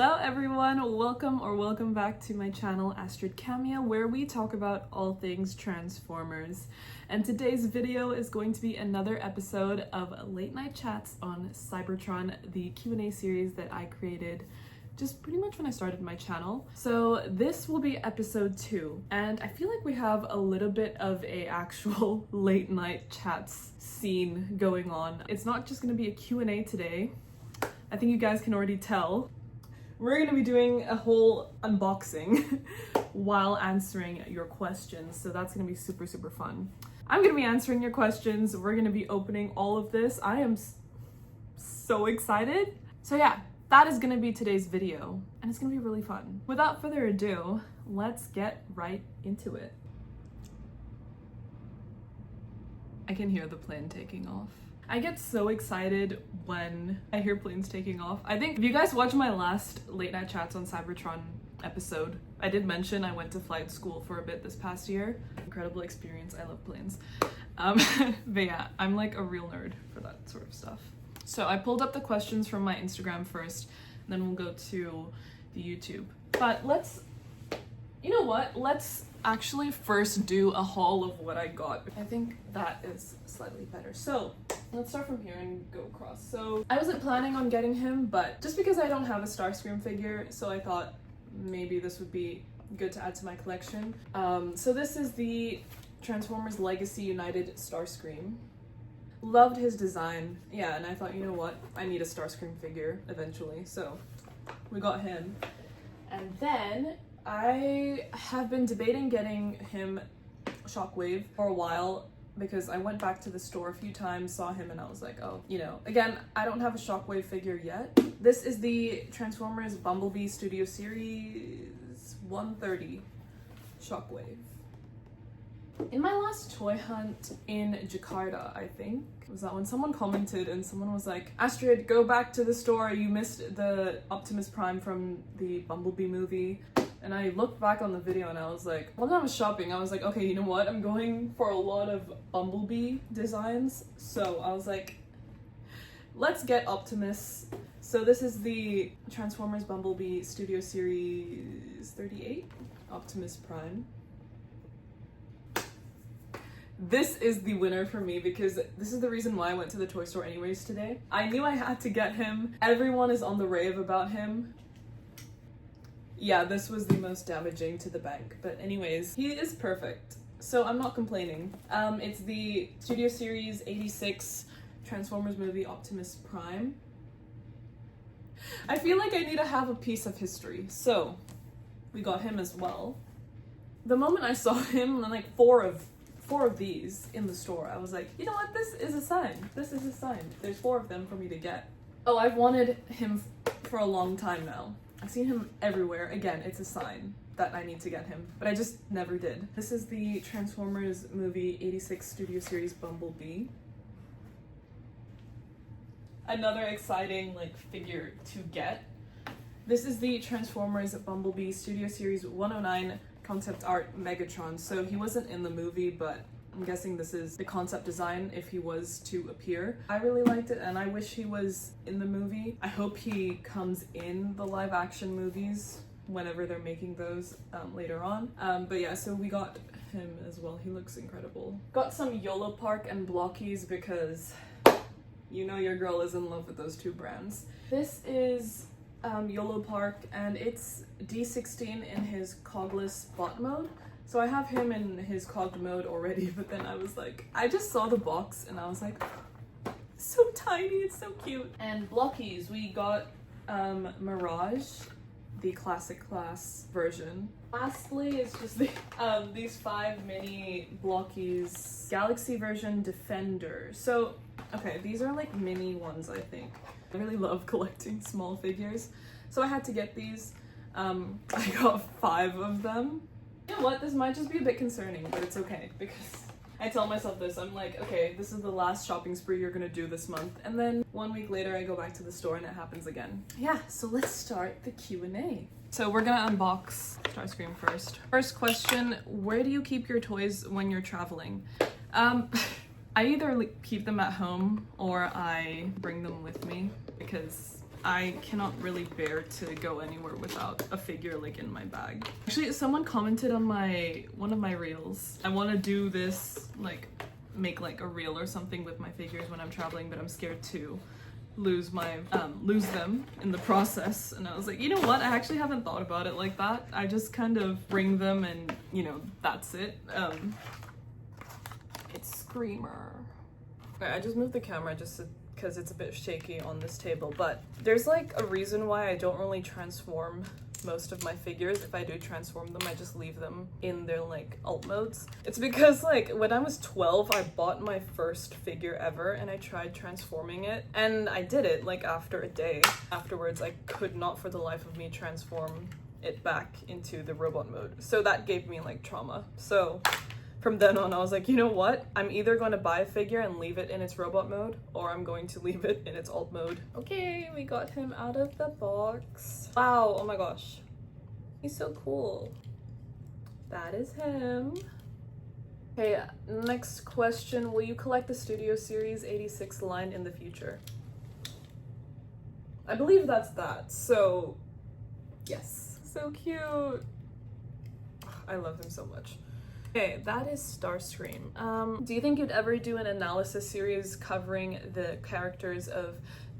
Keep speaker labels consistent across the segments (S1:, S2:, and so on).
S1: Hello everyone, welcome back to my channel Astrid Camia, where we talk about all things Transformers. And today's video is going to be another episode of Late Night Chats on Cybertron, the Q&A series that I created just pretty much when I started my channel. So this will be episode 2, and I feel like we have a little bit of a actual late night chats scene going on. It's not just gonna be a Q&A today. I think you guys can already tell. We're gonna be doing a whole unboxing while answering your questions, so that's gonna be super fun. I'm gonna be answering your questions. We're gonna be opening all of this. I am so excited. So yeah, that is gonna be today's video, and it's gonna be really fun. Without further ado, let's get right into it. I can hear the plane taking off. I get so excited when I hear planes taking off. I think if you guys watched my last Late Night Chats on Cybertron episode, I did mention I went to flight school for a bit this past year. Incredible experience, I love planes. But yeah, I'm like a real nerd for that sort of stuff. So I pulled up the questions from my Instagram first, and then we'll go to the YouTube. But you know what? Let's actually first do a haul of what I got. I think that is slightly better. So let's start from here and go across. So I wasn't planning on getting him, but just because I don't have a Starscream figure, so I thought maybe this would be good to add to my collection. So this is the Transformers Legacy United Starscream. Loved his design. Yeah, and I thought, you know what? I need a Starscream figure eventually, so we got him. And then I have been debating getting him Shockwave for a while because I went back to the store a few times, saw him, and I was like, oh, you know, again, I don't have a Shockwave figure yet. This is the Transformers Bumblebee Studio Series 130 Shockwave. In my last toy hunt in Jakarta, I think, was that when someone commented and someone was like, Astrid, go back to the store, you missed the Optimus Prime from the Bumblebee movie. And I looked back on the video and I was like, when I was shopping, I was like, okay, you know what? I'm going for a lot of Bumblebee designs. So I was like, let's get Optimus. So this is the Transformers Bumblebee Studio Series 38, Optimus Prime. This is the winner for me because this is the reason why I went to the toy store anyways today. I knew I had to get him. Everyone is on the rave about him. Yeah, this was the most damaging to the bank, but anyways, he is perfect, so I'm not complaining. It's the Studio Series 86 Transformers movie Optimus Prime. I feel like I need to have a piece of history, so we got him as well. The moment I saw him, like four of these in the store, I was like, you know what, this is a sign. This is a sign. There's 4 of them for me to get. Oh, I've wanted him for a long time now. I've seen him everywhere. Again, it's a sign that I need to get him, but I just never did. This is the Transformers movie 86 Studio Series Bumblebee. Another exciting figure to get. This is the Transformers Bumblebee Studio Series 109 concept art Megatron. So he wasn't in the movie, but I'm guessing this is the concept design if he was to appear. I really liked it and I wish he was in the movie. I hope he comes in the live action movies whenever they're making those later on. But yeah, so we got him as well. He looks incredible. Got some Yolopark and blokees because you know your girl is in love with those 2 brands. This is yolopark and it's D16 in his cogless bot mode. So I have him in his cogged mode already, but then I was like, I just saw the box and I was like, so tiny, it's so cute. And blokees, we got Mirage, the classic class version. Lastly, it's just these 5 mini blokees, Galaxy version Defender. So, okay, these are like mini ones, I think. I really love collecting small figures, so I had to get these. I got 5 of them. You know what, this might just be a bit concerning, but it's okay, because I tell myself this, I'm like, okay, this is the last shopping spree you're gonna do this month, and then 1 week later I go back to the store and it happens again. Yeah, so let's start the Q&A. So we're gonna unbox Starscream first. First question, where do you keep your toys when you're traveling? I either keep them at home or I bring them with me because I cannot really bear to go anywhere without a figure like in my bag. Actually, someone commented on one of my reels. I want to do this, like make like a reel or something with my figures when I'm traveling, but I'm scared to lose them in the process. And I was like, you know what? I actually haven't thought about it like that. I just kind of bring them and, you know, that's it. It's Screamer. Okay, I just moved the camera just because it's a bit shaky on this table, but there's like a reason why I don't really transform most of my figures. If I do transform them, I just leave them in their like alt modes. It's because like when I was 12, I bought my first figure ever and I tried transforming it, and I did it like after a day. Afterwards, I could not for the life of me transform it back into the robot mode. So that gave me like trauma. So from then on, I was like, you know what? I'm either going to buy a figure and leave it in its robot mode, or I'm going to leave it in its alt mode. Okay, we got him out of the box. Wow, oh my gosh. He's so cool. That is him. Okay, next question. Will you collect the Studio Series 86 line in the future? I believe that's that, so yes. So cute. I love him so much. Okay, that is Starscream. Do you think you'd ever do an analysis series covering the characters of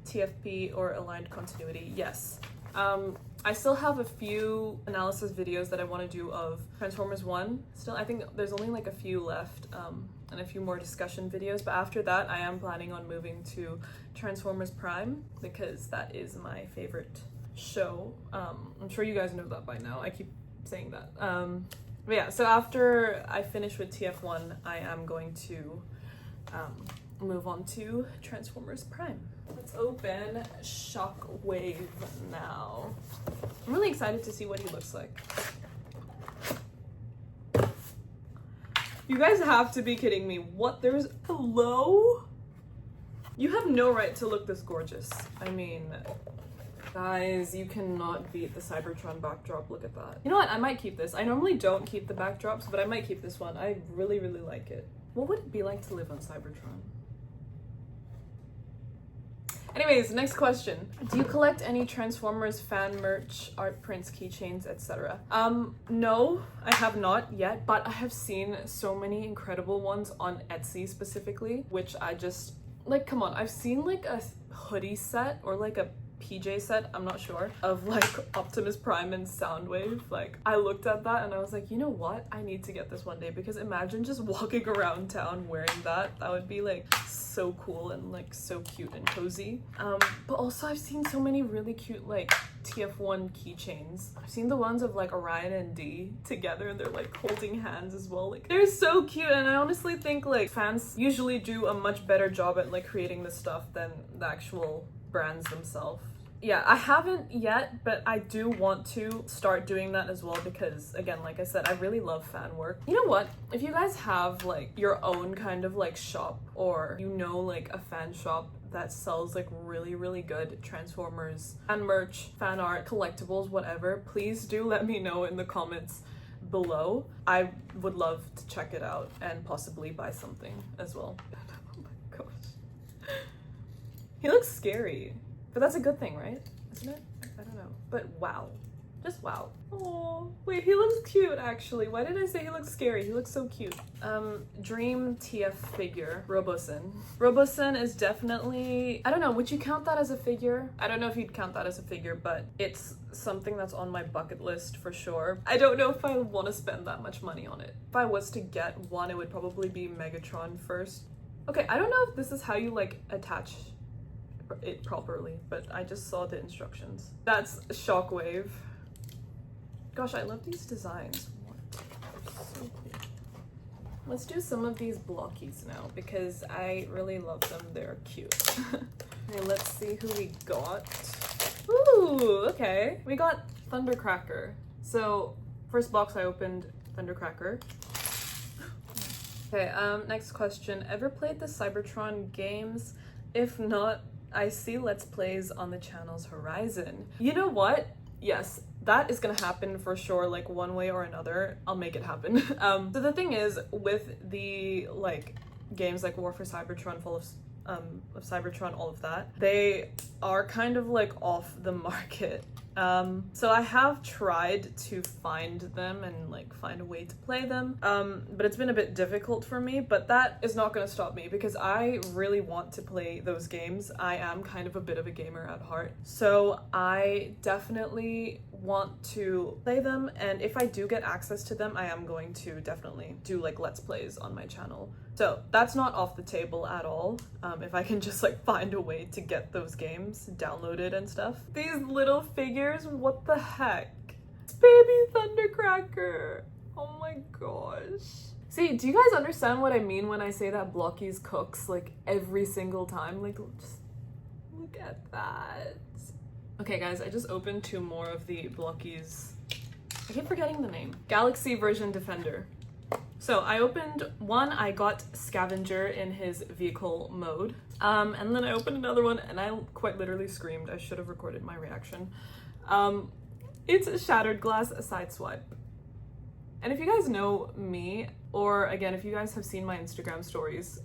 S1: TFP or aligned continuity? Yes. I still have a few analysis videos that I want to do of Transformers 1. Still, I think there's only like a few left, and a few more discussion videos, but after that I am planning on moving to Transformers Prime because that is my favorite show. I'm sure you guys know that by now. I keep saying that. But yeah, so after I finish with TF1, I am going to move on to Transformers Prime. Let's open Shockwave now. I'm really excited to see what he looks like. You guys have to be kidding me. What? There's... Hello? You have no right to look this gorgeous. I mean... Guys, you cannot beat the Cybertron backdrop. Look at that. You know what? I might keep this. I normally don't keep the backdrops, but I might keep this one. I really, really like it. What would it be like to live on Cybertron? Anyways, next question. Do you collect any Transformers fan merch, art prints, keychains, etc.? No, I have not yet, but I have seen so many incredible ones on Etsy specifically, which I just, like, come on. I've seen like a hoodie set or like a PJ set, I'm not sure, of like Optimus Prime and Soundwave. Like, I looked at that and I was like, you know what? I need to get this one day, because imagine just walking around town wearing that. That would be like so cool and like so cute and cozy. But also I've seen so many really cute like TF1 keychains. I've seen the ones of like Orion and D together and they're like holding hands as well. Like, they're so cute, and I honestly think like fans usually do a much better job at like creating this stuff than the actual brands themselves. Yeah, I haven't yet, but I do want to start doing that as well because, again, like I said, I really love fan work. You know what? If you guys have like your own kind of like shop, or you know like a fan shop that sells like really, really good Transformers fan merch, fan art, collectibles, whatever, please do let me know in the comments below. I would love to check it out and possibly buy something as well. Oh my gosh. He looks scary. But that's a good thing, right? Isn't it? I don't know. But wow. Just wow. Oh, wait, he looks cute actually. Why did I say he looks scary? He looks so cute. Dream TF figure, Robosen. Robosen is definitely, I don't know, would you count that as a figure? I don't know if you'd count that as a figure, but it's something that's on my bucket list for sure. I don't know if I want to spend that much money on it. If I was to get one, it would probably be Megatron first. Okay, I don't know if this is how you like attach it properly, but I just saw the instructions. That's Shockwave. Gosh, I love these designs. What? They're so cool. Let's do some of these blokees now because I really love them. They're cute. Okay, let's see who we got. Ooh, okay. We got Thundercracker. So first box I opened, Thundercracker. Okay, next question. Ever played the Cybertron games? If not, I see Let's Plays on the channel's horizon. You know what? Yes, that is gonna happen for sure, like one way or another. I'll make it happen. So the thing is, with the like games like War for Cybertron, of Cybertron, all of that. They are kind of like off the market. So I have tried to find them and like find a way to play them, but it's been a bit difficult for me, but that is not going to stop me because I really want to play those games. I am kind of a bit of a gamer at heart, so I definitely want to play them, and if I do get access to them, I am going to definitely do like let's plays on my channel. So that's not off the table at all, if I can just like find a way to get those games downloaded and stuff. These little figures, what the heck? It's baby Thundercracker. Oh my gosh. See, do you guys understand what I mean when I say that blokees cooks like every single time? Like, just look at that. Okay guys, I just opened 2 more of the blokees. I keep forgetting the name. Galaxy version Defender. So I opened one, I got Scavenger in his vehicle mode. And then I opened another one and I quite literally screamed. I should have recorded my reaction. It's a Shattered Glass Sideswipe. And if you guys know me, or again, if you guys have seen my Instagram stories,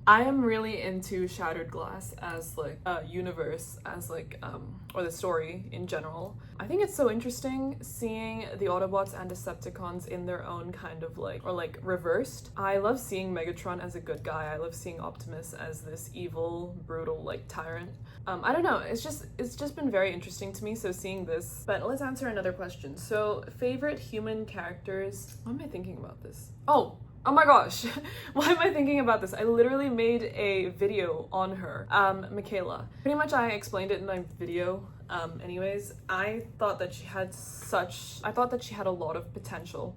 S1: I am really into Shattered Glass as like a universe, as like, or the story in general. I think it's so interesting seeing the Autobots and Decepticons in their own kind of like, or like reversed. I love seeing Megatron as a good guy. I love seeing Optimus as this evil, brutal like tyrant. I don't know, it's just been very interesting to me, so seeing this. But let's answer another question. So favorite human characters. Why am I thinking about this? Oh my gosh. Why am I thinking about this? I literally made a video on her, Michaela. Pretty much I explained it in my video. Anyways, I thought that she had a lot of potential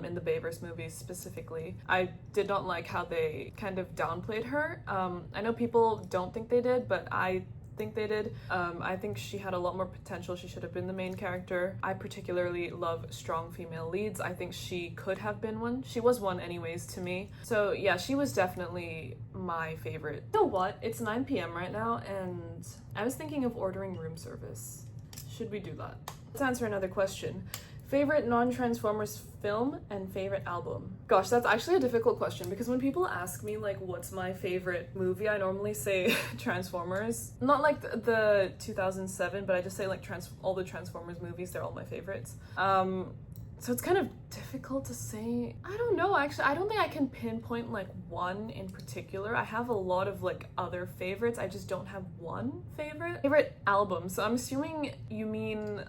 S1: in the Bayverse movies specifically. I did not like how they kind of downplayed her. I know people don't think they did, but I think they did. I think she had a lot more potential. She should have been the main character. I particularly love strong female leads. I think she could have been one. She was one anyways to me. So yeah, she was definitely my favorite. You know what? It's 9 p.m. right now and I was thinking of ordering room service. Should we do that? Let's answer another question. Favorite non-Transformers film and favorite album? Gosh, that's actually a difficult question because when people ask me like what's my favorite movie, I normally say Transformers. Not like the 2007, but I just say like all the Transformers movies, they're all my favorites. So it's kind of difficult to say. I don't know, actually. I don't think I can pinpoint like one in particular. I have a lot of like other favorites. I just don't have one favorite. Favorite album. So I'm assuming you mean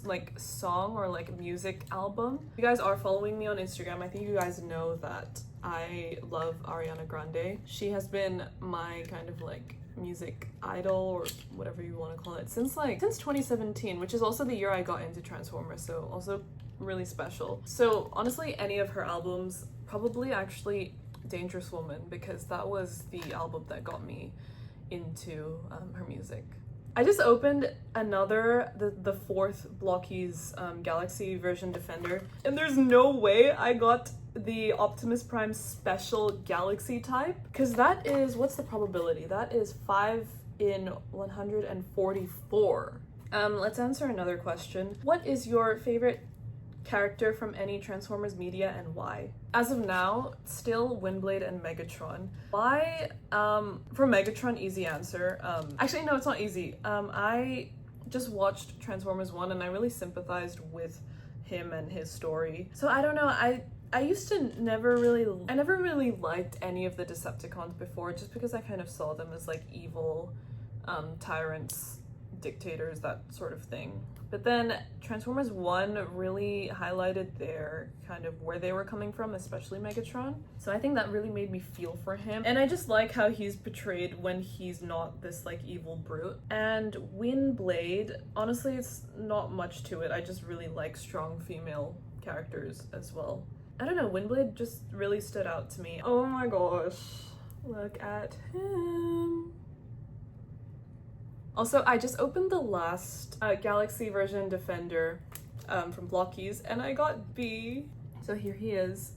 S1: like song or like music album. If you guys are following me on Instagram, I think you guys know that I love Ariana Grande. She has been my kind of like music idol or whatever you want to call it since 2017, which is also the year I got into Transformers, so also really special. So honestly, any of her albums, probably actually Dangerous Woman, because that was the album that got me into her music. I just opened the 4th blokees Galaxy version Defender, and there's no way I got the Optimus Prime special Galaxy type, because that is, what's the probability? That is 5 in 144. Let's answer another question. What is your favorite character from any Transformers media and why? As of now, still Windblade and Megatron. Why? For Megatron, easy answer. Actually, no, it's not easy. I just watched Transformers 1 and I really sympathized with him and his story. So I don't know, I used to never really liked any of the Decepticons before, just because I kind of saw them as like evil tyrants, dictators, that sort of thing. But then Transformers 1 really highlighted their kind of where they were coming from, especially Megatron. So I think that really made me feel for him. And I just like how he's portrayed when he's not this like evil brute. And Windblade, honestly, it's not much to it. I just really like strong female characters as well. I don't know, Windblade just really stood out to me. Oh my gosh, look at him. Also, I just opened the last Galaxy version Defender from blokees and I got B. So here he is.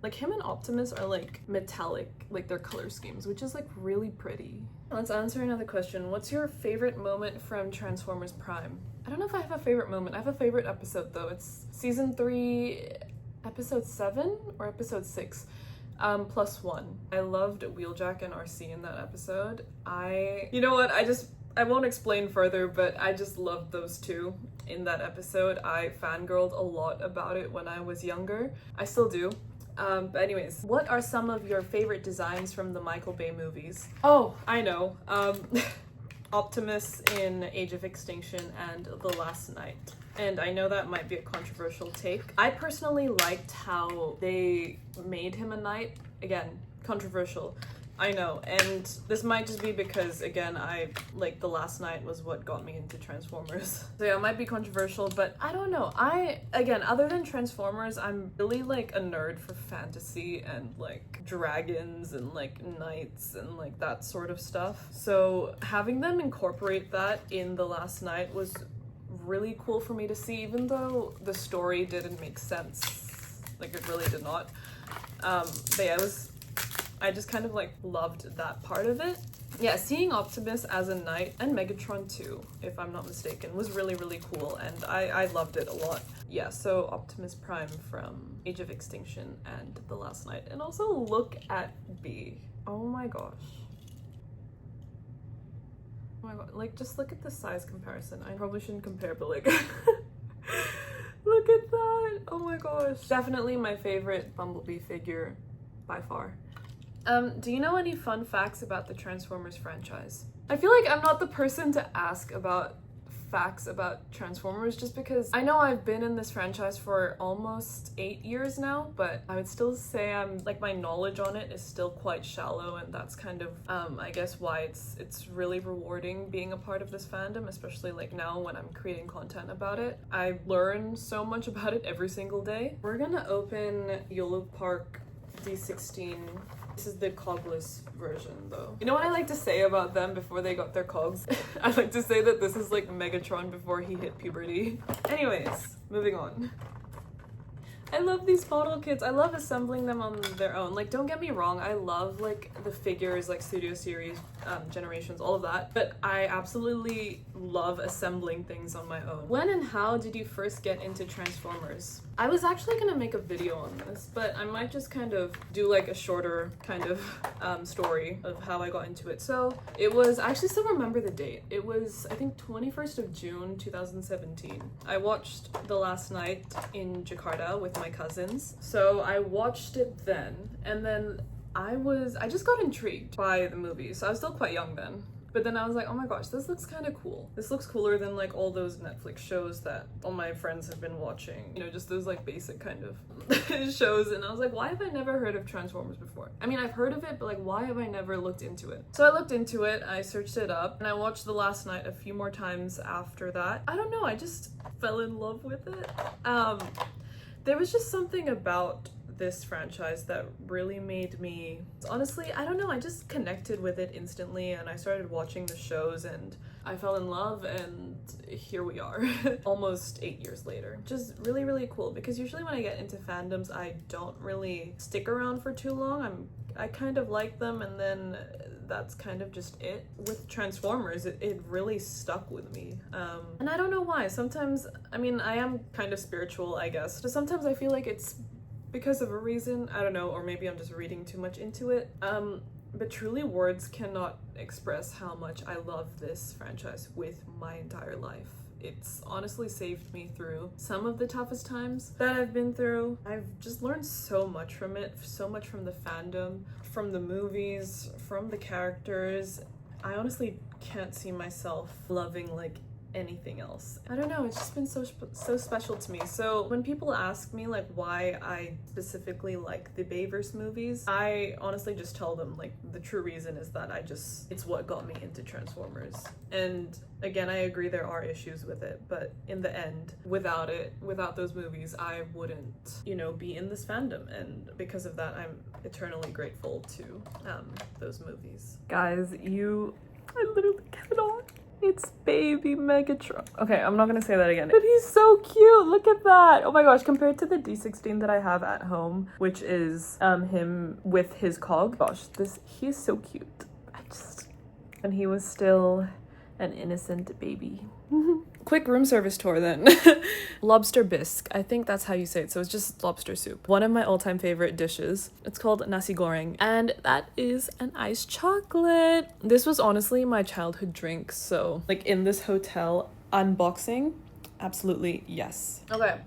S1: Like, him and Optimus are like metallic, like their color schemes, which is like really pretty. Let's answer another question. What's your favorite moment from Transformers Prime? I don't know if I have a favorite moment. I have a favorite episode though. It's season 3, episode 7 or episode 6. +1. I loved Wheeljack and RC in that episode. You know what, I won't explain further, but I just loved those two in that episode. I fangirled a lot about it when I was younger. I still do. But anyways, what are some of your favorite designs from the Michael Bay movies? Oh, I know. Optimus in Age of Extinction and The Last Knight. And I know that might be a controversial take. I personally liked how they made him a knight. Again, controversial. I know, and this might just be because, again, The Last Knight was what got me into Transformers. So yeah, it might be controversial, but I don't know. Again, other than Transformers, I'm really like a nerd for fantasy and like dragons and like knights and like that sort of stuff. So having them incorporate that in The Last Knight was really cool for me to see, even though the story didn't make sense. Like, it really did not. But yeah, I just kind of like loved that part of it. Yeah, seeing Optimus as a knight, and Megatron too, if I'm not mistaken, was really, really cool, and I loved it a lot. Yeah, so Optimus Prime from Age of Extinction and The Last Knight. And also look at B. Oh my gosh. Oh my god, like, just look at the size comparison. I probably shouldn't compare, but like, look at that. Oh my gosh. Definitely my favorite Bumblebee figure by far. Do you know any fun facts about the Transformers franchise? I feel like I'm not the person to ask about facts about Transformers, just because I know I've been in this franchise for almost 8 years now, but I would still say my knowledge on it is still quite shallow, and that's kind of I guess why it's really rewarding being a part of this fandom, especially like now when I'm creating content about it. I learn so much about it every single day. We're gonna open Yolopark D16. This is the cogless version though. You know what I like to say about them before they got their cogs? I like to say that this is like Megatron before he hit puberty. Anyways, moving on. I love these model kits. I love assembling them on their own. Like, don't get me wrong, I love like the figures, like Studio Series, Generations, all of that, but I absolutely love assembling things on my own. When and how did you first get into Transformers? I was actually gonna make a video on this, but I might just kind of do like a shorter kind of story of how I got into it. So it was, I actually still remember the date. It was, I think, 21st of June 2017. I watched The Last Knight in Jakarta with my cousins. So I watched it then, and then I just got intrigued by the movie. So I was still quite young then. But then I was like, oh my gosh, this looks kind of cool. This looks cooler than like all those Netflix shows that all my friends have been watching. You know, just those like basic kind of shows. And I was like, why have I never heard of Transformers before? I mean, I've heard of it, but like, why have I never looked into it? So I looked into it, I searched it up, and I watched The Last Knight a few more times after that. I don't know, I just fell in love with it. There was just something about this franchise that really made me, honestly, I don't know, I just connected with it instantly, and I started watching the shows and I fell in love, and here we are almost 8 years later. Just really, really cool, because usually when I get into fandoms I don't really stick around for too long. I kind of like them, and then that's kind of just it. With Transformers, it really stuck with me, and I don't know why. Sometimes, I mean, I am kind of spiritual, I guess, so sometimes I feel like it's because of a reason, I don't know, or maybe I'm just reading too much into it. But truly, words cannot express how much I love this franchise with my entire life. It's honestly saved me through some of the toughest times that I've been through. I've just learned so much from it, so much from the fandom, from the movies, from the characters. I honestly can't see myself loving like anything else. I don't know, it's just been so special to me. So when people ask me like why I specifically like the Bayverse movies, I honestly just tell them like the true reason is that it's what got me into Transformers. And again, I agree there are issues with it, but in the end, without those movies, I wouldn't, you know, be in this fandom, and because of that, I'm eternally grateful to those movies. Guys, I literally cannot. It's baby Megatron. Okay, I'm not gonna say that again. But he's so cute, look at that. Oh my gosh, compared to the D16 that I have at home, which is him with his cog. Gosh, he's so cute. And he was still an innocent baby. quick room service tour then. Lobster bisque. I think that's how you say it. So it's just lobster soup. One of my all-time favorite dishes. It's called nasi goreng. And that is an iced chocolate. This was honestly my childhood drink. So like in this hotel unboxing, absolutely yes. Okay.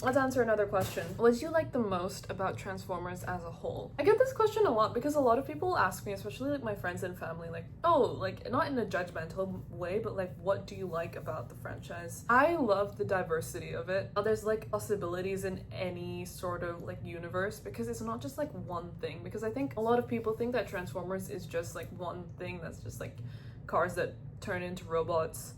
S1: Let's answer another question. What do you like the most about Transformers as a whole? I get this question a lot because a lot of people ask me, especially like my friends and family, like, oh, like not in a judgmental way, but like, what do you like about the franchise? I love the diversity of it. There's like possibilities in any sort of like universe because it's not just like one thing. Because I think a lot of people think that Transformers is just like one thing that's just like cars that turn into robots.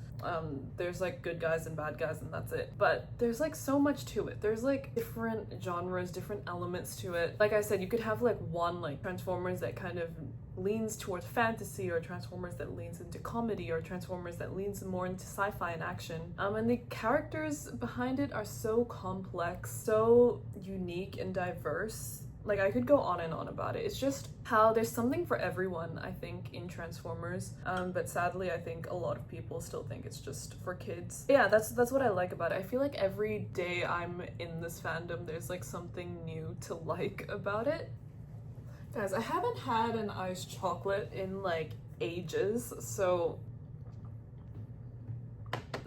S1: There's like good guys and bad guys and that's it, but there's like so much to it. There's like different genres, different elements to it. Like I said, you could have like one like Transformers that kind of leans towards fantasy, or Transformers that leans into comedy, or Transformers that leans more into sci-fi and action, and the characters behind it are so complex, so unique and diverse. Like, I could go on and on about it. It's just how there's something for everyone, I think, in Transformers. But sadly, I think a lot of people still think it's just for kids. Yeah, that's what I like about it. I feel like every day I'm in this fandom, there's like something new to like about it. Guys, I haven't had an iced chocolate in like ages, so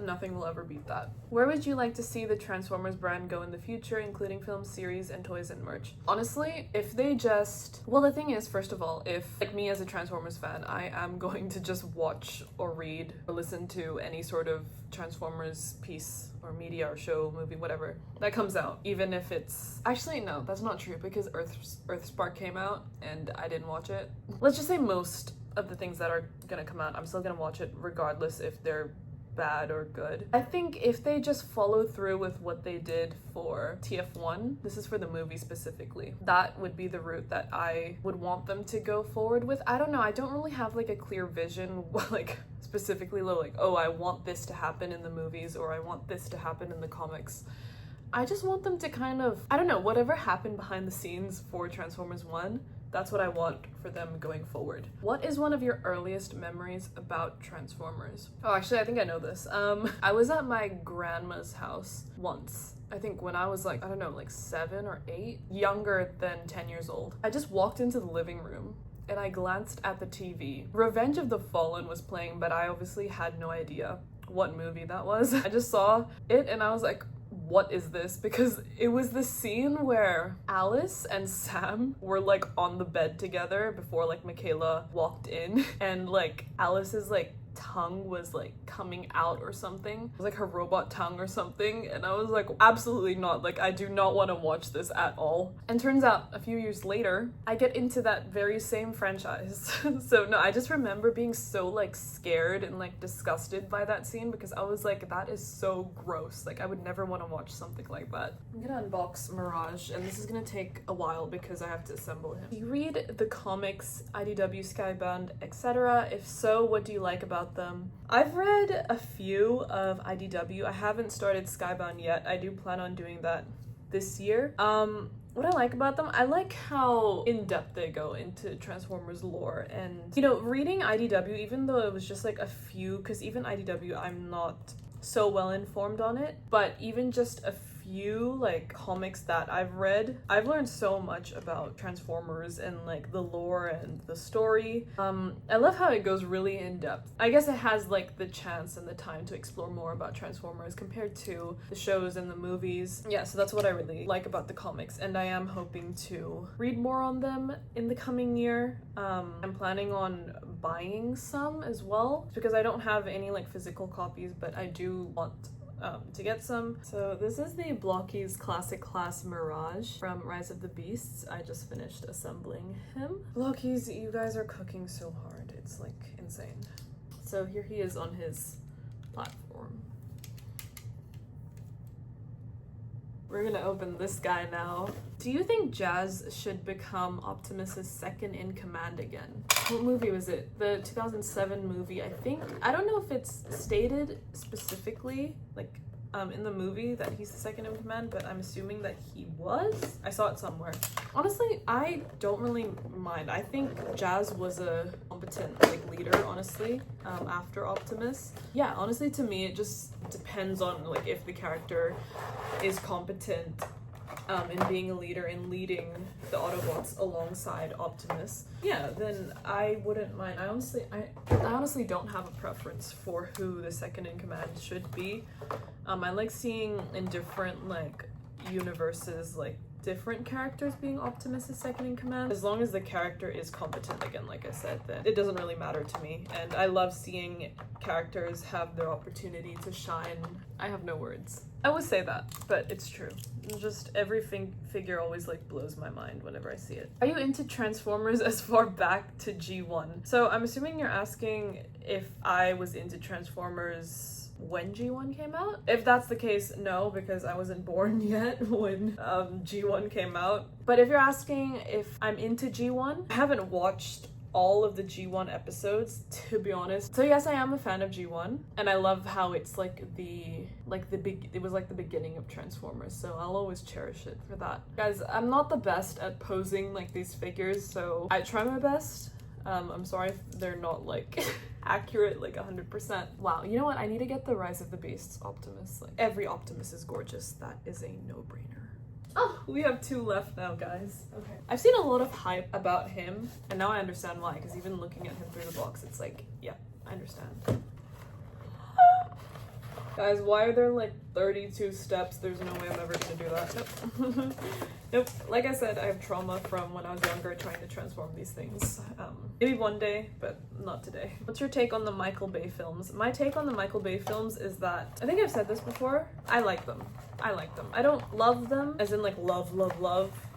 S1: nothing will ever beat that. Where would you like to see the Transformers brand go in the future, including films, series, and toys and merch? Honestly, if they just... Well, the thing is, first of all, if, like me as a Transformers fan, I am going to just watch or read or listen to any sort of Transformers piece or media or show, movie, whatever, that comes out, even if it's... Actually, no, that's not true, because Earthspark came out and I didn't watch it. Let's just say most of the things that are gonna come out, I'm still gonna watch it regardless if they're bad or good. I think if they just follow through with what they did for TF1, this is for the movie specifically, that would be the route that I would want them to go forward with. I don't know, I don't really have like a clear vision, like specifically like, oh, I want this to happen in the movies or I want this to happen in the comics. I just want them to kind of, I don't know, whatever happened behind the scenes for Transformers 1, that's what I want for them going forward. What is one of your earliest memories about Transformers? Oh, actually, I think I know this. I was at my grandma's house once. I think when I was like, I don't know, like 7 or 8, younger than 10 years old. I just walked into the living room and I glanced at the TV. Revenge of the Fallen was playing, but I obviously had no idea what movie that was. I just saw it and I was like, what is this? Because it was the scene where Alice and Sam were like on the bed together before like Michaela walked in, and like Alice's like tongue was like coming out or something. It was like her robot tongue or something, and I was like, absolutely not, like I do not want to watch this at all. And turns out a few years later I get into that very same franchise. So no, I just remember being so like scared and like disgusted by that scene because I was like, that is so gross, like I would never want to watch something like that. I'm gonna unbox Mirage, and this is gonna take a while because I have to assemble him. Do you read the comics, IDW, Skybound, etc.? If so, what do you like about them? I've read a few of IDW. I haven't started Skybound yet. I do plan on doing that this year. What I like about them, I like how in-depth they go into Transformers lore, and you know, reading IDW, even though it was just like a few, because even IDW I'm not so well informed on it, but even just a few like comics that I've read, I've learned so much about Transformers and like the lore and the story. I love how it goes really in depth. I guess it has like the chance and the time to explore more about Transformers compared to the shows and the movies. Yeah, so that's what I really like about the comics, and I am hoping to read more on them in the coming year. I'm planning on buying some as well because I don't have any like physical copies, but I do want to get some. So this is the Blokees Classic Class Mirage from Rise of the Beasts. I just finished assembling him. Blokees, you guys are cooking so hard. It's like insane. So here he is on his platform. We're gonna open this guy now. Do you think Jazz should become Optimus's second in command again? What movie was it? The 2007 movie, I think. I don't know if it's stated specifically, like, in the movie that he's the second in command, but I'm assuming that he was. I saw it somewhere. Honestly, I don't really mind. I think Jazz was a competent like leader, honestly, after Optimus. Yeah, honestly, to me, it just depends on like if the character is competent in being a leader and leading the Autobots alongside Optimus. Yeah, then I wouldn't mind. I honestly don't have a preference for who the second in command should be. I like seeing in different like universes like different characters being Optimus' second in command. As long as the character is competent, again, like I said, then it doesn't really matter to me. And I love seeing characters have their opportunity to shine. I have no words. I would say that, but it's true. Just every figure always like blows my mind whenever I see it. Are you into Transformers as far back to G1? So I'm assuming you're asking if I was into Transformers when G1 came out? If that's the case, no, because I wasn't born yet when G1 came out. But if you're asking if I'm into G1, I haven't watched all of the G1 episodes, to be honest. So yes, I am a fan of G1, and I love how it's it was like the beginning of Transformers, so I'll always cherish it for that. Guys, I'm not the best at posing like these figures, so I try my best. I'm sorry if they're not like accurate like 100%. Wow, you know what? I need to get the Rise of the Beasts Optimus. Like every Optimus is gorgeous. That is a no-brainer. Oh, we have 2 left now, guys. Okay. I've seen a lot of hype about him, and now I understand why, because even looking at him through the box, it's like, yeah, I understand. Guys, why are there like 32 steps? There's no way I'm ever gonna do that. Nope. Nope. Like I said, I have trauma from when I was younger trying to transform these things. Maybe one day, but not today. What's your take on the Michael Bay films? My take on the Michael Bay films is that, I think I've said this before, I like them. I like them. I don't love them, as in like love.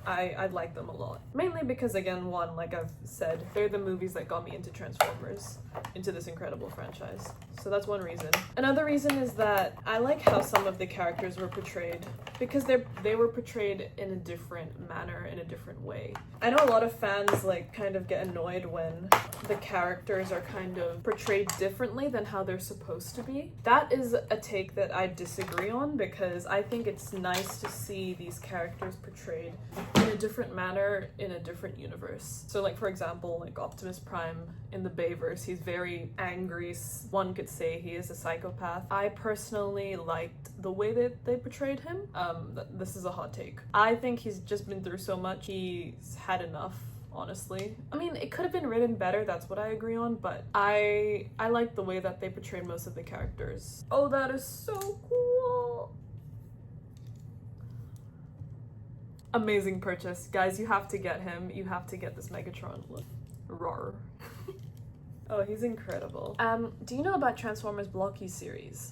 S1: I like them a lot. Mainly because, again, one, like I've said, they're the movies that got me into Transformers, into this incredible franchise. So that's one reason. Another reason is that I like how some of the characters were portrayed, because they were portrayed in a different manner, in a different way. I know a lot of fans like kind of get annoyed when the characters are kind of portrayed differently than how they're supposed to be. That is a take that I disagree on, because I think it's nice to see these characters portrayed in a different manner in a different universe. So like, for example, like Optimus Prime in the Bayverse, he's very angry. One could say he is a psychopath. I personally liked the way that they portrayed him. This is a hot take. I think he's just been through so much. He's had enough, honestly. I mean, it could have been written better, that's what I agree on, but I like the way that they portrayed most of the characters. Oh, that is so cool. Amazing purchase. Guys, you have to get him. You have to get this Megatron. Look. Roar. Oh, he's incredible. Do you know about Transformers Blokees series?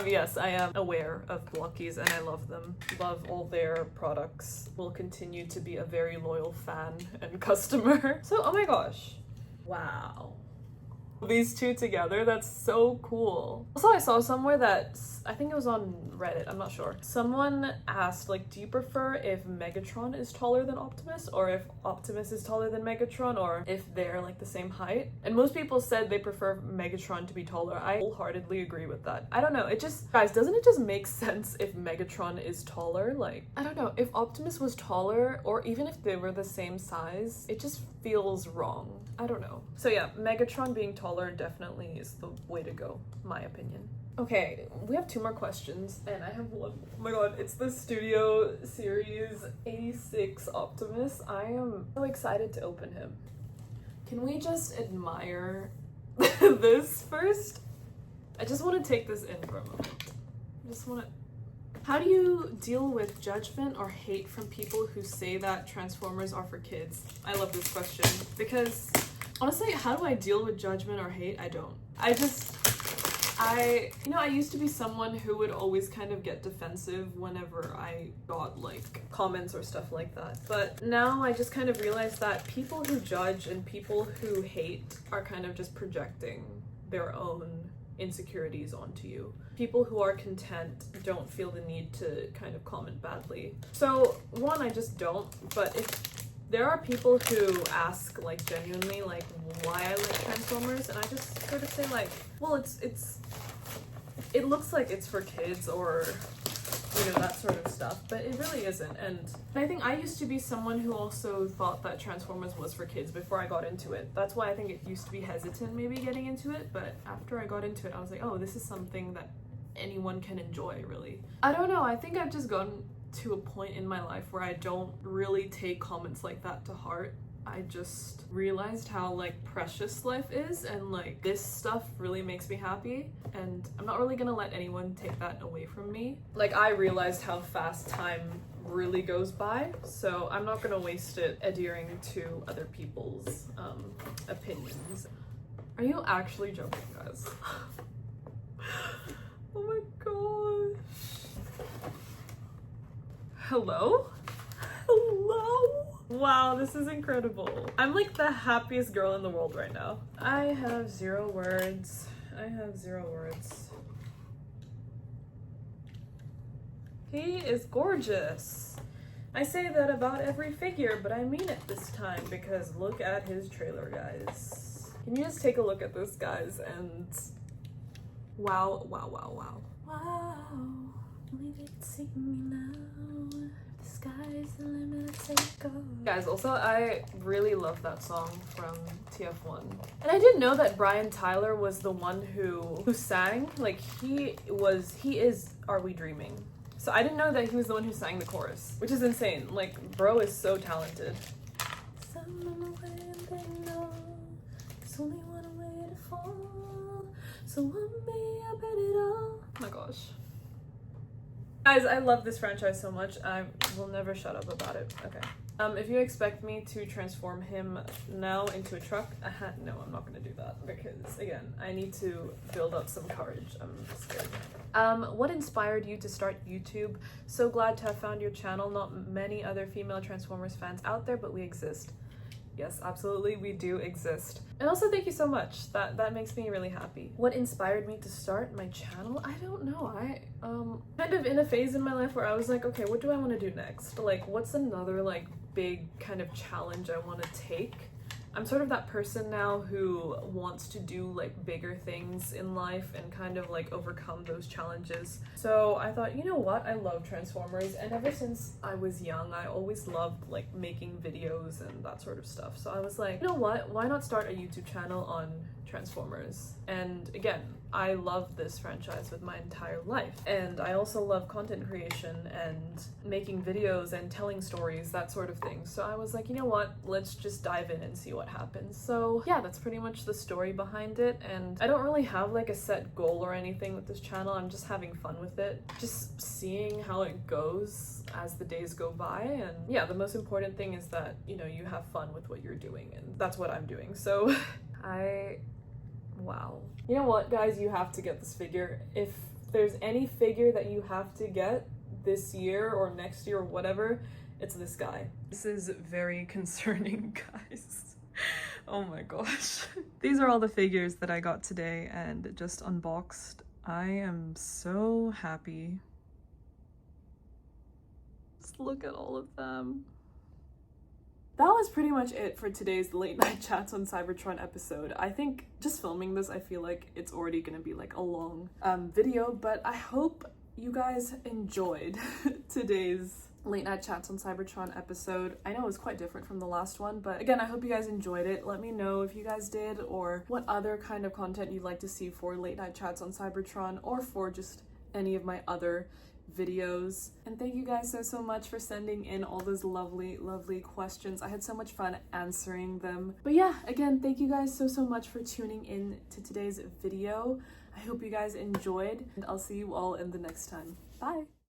S1: Yes, I am aware of Blokees and I love them. Love all their products. Will continue to be a very loyal fan and customer. So, oh my gosh. Wow. These two together, that's so cool. Also, I saw somewhere that, I think it was on Reddit, I'm not sure. Someone asked, like, do you prefer if Megatron is taller than Optimus, or if Optimus is taller than Megatron, or if they're like the same height? And most people said they prefer Megatron to be taller. I wholeheartedly agree with that. I don't know, it just, guys, doesn't it just make sense if Megatron is taller? Like, I don't know, if Optimus was taller, or even if they were the same size, it just feels wrong. I don't know. So yeah, Megatron being taller definitely is the way to go, my opinion. Okay, we have 2 more questions, and I have one. Oh my god, it's the Studio Series 86 Optimus. I am so excited to open him. Can we just admire this first? I just want to take this in for a moment. I just want to... How do you deal with judgment or hate from people who say that Transformers are for kids? I love this question, because honestly, how do I deal with judgment or hate? I don't. I used to be someone who would always kind of get defensive whenever I got like comments or stuff like that. But now I just kind of realize that people who judge and people who hate are kind of just projecting their own insecurities onto you. People who are content don't feel the need to kind of comment badly. So one, I just don't, but if there are people who ask like genuinely like why I like Transformers, and I just sort of say like, well, it looks like it's for kids, or you know, that sort of stuff, but it really isn't. And I think I used to be someone who also thought that Transformers was for kids before I got into it. That's why I think it used to be hesitant maybe getting into it, but after I got into it, I was like, oh, this is something that anyone can enjoy, really. I don't know, I think I've just gotten to a point in my life where I don't really take comments like that to heart. I just realized how like precious life is, and like this stuff really makes me happy, and I'm not really gonna let anyone take that away from me. Like, I realized how fast time really goes by, so I'm not gonna waste it adhering to other people's opinions. Are you actually joking, guys? Oh my gosh. Hello? Hello? Wow, this is incredible. I'm like the happiest girl in the world right now. I have 0 words. I have 0 words. He is gorgeous. I say that about every figure, but I mean it this time because look at his trailer, guys. Can you just take a look at this, guys, and wow, wow, wow, wow. Wow, only they can see me now. The sky's the limit, take off. Guys, also, I really love that song from TF1. And I didn't know that Brian Tyler was the one who sang. Like, he is Are We Dreaming? So I didn't know that he was the one who sang the chorus, which is insane. Like, bro is so talented. There's only one way to fall, so on me I bet it all. Oh my gosh. Guys, I love this franchise so much. I will never shut up about it. Okay. If you expect me to transform him now into a truck, no, I'm not gonna do that because, again, I need to build up some courage. I'm scared. What inspired you to start YouTube? So glad to have found your channel. Not many other female Transformers fans out there, but we exist. Yes, absolutely, we do exist. And also, thank you so much. That makes me really happy. What inspired me to start my channel? I don't know. I kind of in a phase in my life where I was like, okay, what do I want to do next? Like, what's another like big kind of challenge I want to take? I'm sort of that person now who wants to do like bigger things in life and kind of like overcome those challenges. So I thought, you know what? I love Transformers, and ever since I was young, I always loved like making videos and that sort of stuff. So I was like, you know what? Why not start a YouTube channel on Transformers? And again, I love this franchise with my entire life. And I also love content creation and making videos and telling stories, that sort of thing. So I was like, you know what? Let's just dive in and see what happens. So yeah, that's pretty much the story behind it. And I don't really have like a set goal or anything with this channel. I'm just having fun with it. Just seeing how it goes as the days go by. And yeah, the most important thing is that, you know, you have fun with what you're doing. And that's what I'm doing. So wow. You know what, guys? You have to get this figure. If there's any figure that you have to get this year or next year or whatever, it's this guy. This is very concerning, guys. Oh my gosh. These are all the figures that I got today and just unboxed. I am so happy. Just look at all of them. That was pretty much it for today's late night chats on Cybertron episode. I think just filming this, I feel like it's already gonna be like a long video, but I hope you guys enjoyed today's late night chats on Cybertron episode. I know it was quite different from the last one, but again, I hope you guys enjoyed it. Let me know if you guys did, or what other kind of content you'd like to see for late night chats on Cybertron, or for just any of my other videos. And thank you guys so much for sending in all those lovely questions. I had so much fun answering them. But yeah, again, thank you guys so much for tuning in to today's video. I hope you guys enjoyed, and I'll see you all in the next time. Bye.